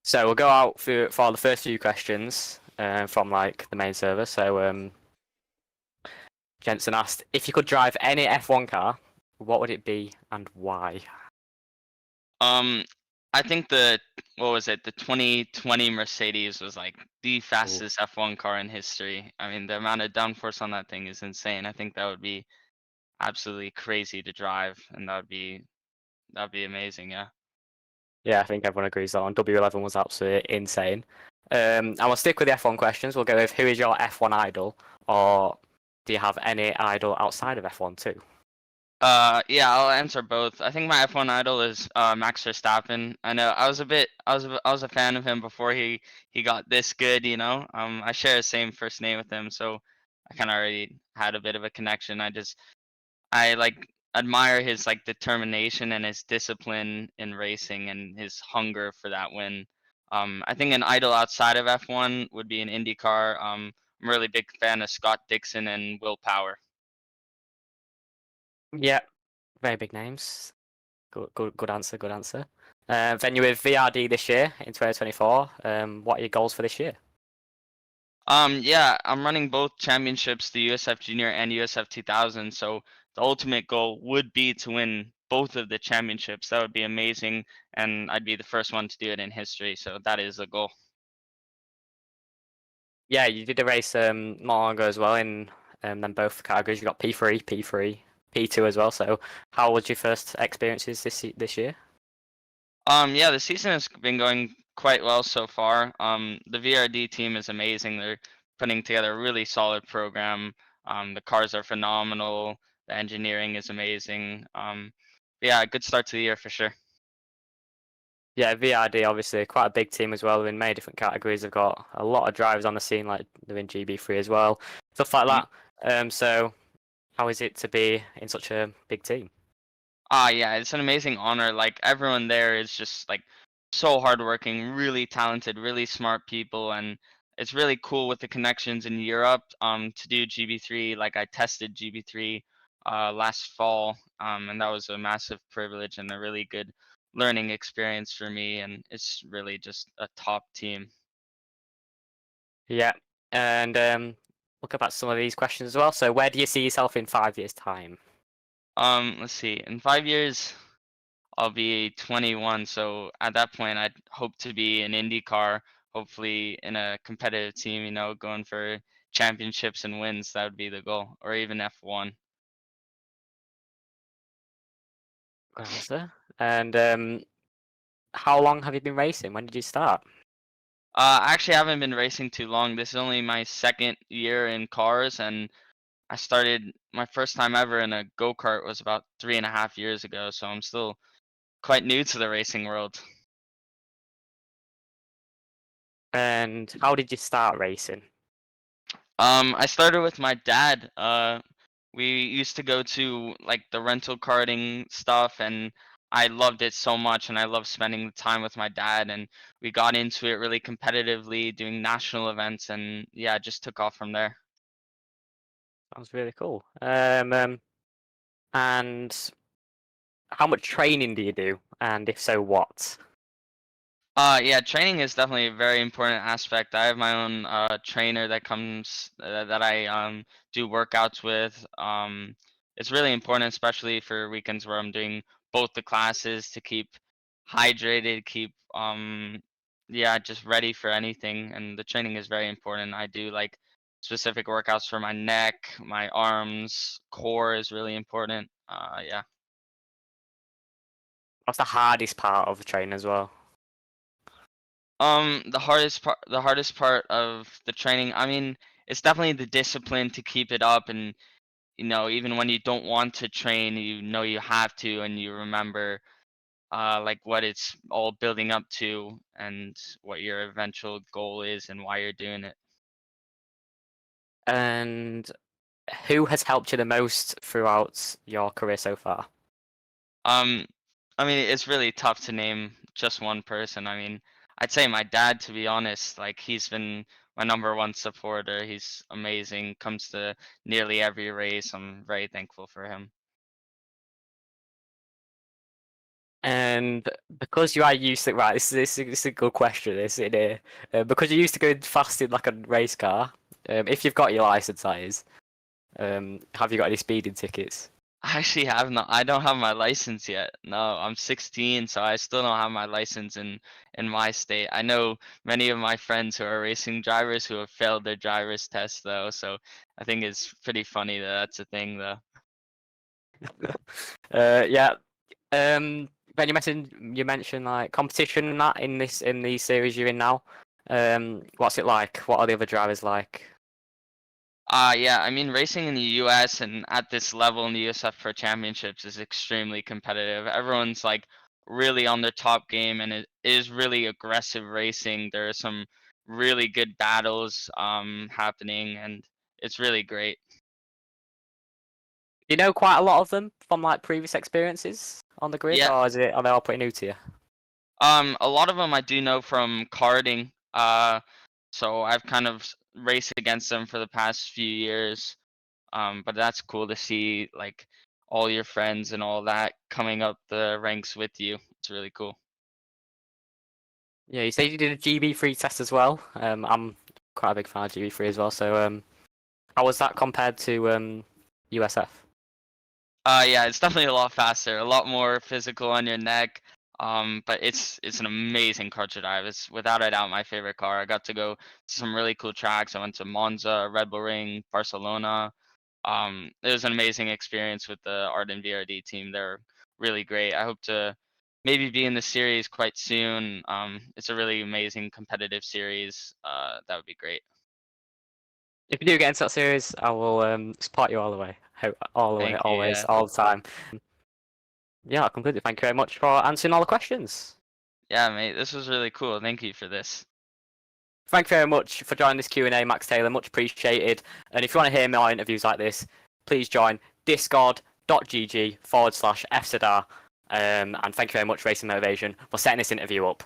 So we'll go out for the first few questions from like the main server. So Jensen asked if you could drive any F1 car, what would it be and why? Um, I think the what was it? The 2020 Mercedes was like the Ooh. fastest F1 car in history. I mean, the amount of downforce on that thing is insane. I think that would be absolutely crazy to drive, and that'd be amazing. Yeah. Yeah, I think everyone agrees that one. W11 was absolutely insane. And we'll stick with the F1 questions. We'll go with who is your F1 idol, or do you have any idol outside of F1 too? Yeah, I'll answer both. I think my F1 idol is Max Verstappen. I know I was a fan of him before he got this good, you know. I share the same first name with him, so I kind of already had a bit of a connection. I like admire his like determination and his discipline in racing and his hunger for that win. I think an idol outside of F1 would be an IndyCar. I'm a really big fan of Scott Dixon and Will Power. Yeah, very big names. Good answer. Good answer. Then you're with VRD this year in 2024. What are your goals for this year? Yeah, I'm running both championships, the USF Junior and USF 2000. So the ultimate goal would be to win both of the championships. That would be amazing, and I'd be the first one to do it in history. So that is the goal. Yeah, you did a race not long ago as well in then both categories. You got P3, P3, P2 as well. So how was your first experiences this year? Yeah, the season has been going quite well so far. The VRD team is amazing. They're putting together a really solid program. The cars are phenomenal. The engineering is amazing. Yeah, good start to the year for sure. Yeah, VRD obviously quite a big team as well in many different categories. They've got a lot of drivers on the scene, like they're in GB3 as well, stuff like that. So how is it to be in such a big team? Yeah, it's an amazing honor. Like everyone there is just like so hardworking, really talented, really smart people, and it's really cool with the connections in Europe. To do GB3, like I tested GB3 last fall, and that was a massive privilege and a really good learning experience for me. And it's really just a top team. Yeah, and look about some of these questions as well. So where do you see yourself in 5 years' time? Let's see. In 5 years, I'll be 21, so at that point, I'd hope to be an IndyCar, hopefully in a competitive team, you know, going for championships and wins. That would be the goal, or even F1. Good answer. And how long have you been racing? When did you start? Actually, I haven't been racing too long. This is only my second year in cars, and I started my first time ever in a go-kart was about 3.5 years ago, so I'm still quite new to the racing world. And how did you start racing? I started with my dad. We used to go to like the rental karting stuff, and I loved it so much, and I loved spending the time with my dad. And we got into it really competitively, doing national events, and yeah, it just took off from there. Sounds really cool. And how much training do you do? And if so, what? Yeah, training is definitely a very important aspect. I have my own trainer that comes that I do workouts with. It's really important, especially for weekends where I'm doing both the classes to keep hydrated, keep yeah, just ready for anything. And the training is very important. I do like specific workouts for my neck, my arms, core is really important. Yeah. What's the hardest part of the training as well? The hardest part of the training, I mean, it's definitely the discipline to keep it up, and you know, even when you don't want to train, you know you have to, and you remember like what it's all building up to and what your eventual goal is and why you're doing it. And who has helped you the most throughout your career so far? Um, I mean, it's really tough to name just one person. I mean, I'd say my dad, to be honest. Like, he's been my number one supporter. He's amazing, comes to nearly every race. I'm very thankful for him. And because you are used to, right, this is a good question, isn't it? Because you're used to going fast in like a race car, if you've got your license, that is, have you got any speeding tickets? I actually have not. I don't have my license yet. No, I'm 16, so I still don't have my license in my state. I know many of my friends who are racing drivers who have failed their driver's test though, so I think it's pretty funny that that's a thing though. Yeah. Ben, you mentioned like competition and that in the series you're in now. What's it like? What are the other drivers like? Yeah, I mean, racing in the US and at this level in the USF Pro Championships is extremely competitive. Everyone's like really on their top game and it is really aggressive racing. There are some really good battles happening and it's really great. You know quite a lot of them from like previous experiences on the grid, Yeah, or are they all pretty new to you? a lot of them I do know from karting. So I've kind of raced against them for the past few years. But that's cool to see like all your friends and all that coming up the ranks with you. It's really cool. Yeah, you said you did a GB3 test as well. I'm quite a big fan of GB3 as well. So, how was that compared to USF? Yeah, it's definitely a lot faster, a lot more physical on your neck. But it's an amazing car to drive. It's without a doubt my favorite car. I got to go to some really cool tracks. I went to Monza, Red Bull Ring, Barcelona. It was an amazing experience with the Arden VRD team. They're really great. I hope to maybe be in the series quite soon. It's a really amazing competitive series. That would be great. If you do get into that series, I will support you all the way. All the way, Thank you. always, Yeah. all the time. Yeah, completely. Thank you very much for answering all the questions. Yeah, mate. This was really cool. Thank you for this. Thank you very much for joining this Q&A, Max Taylor. Much appreciated. And if you want to hear more interviews like this, please join discord.gg/fzrracingleague. And thank you very much, Racing Motivation, for setting this interview up.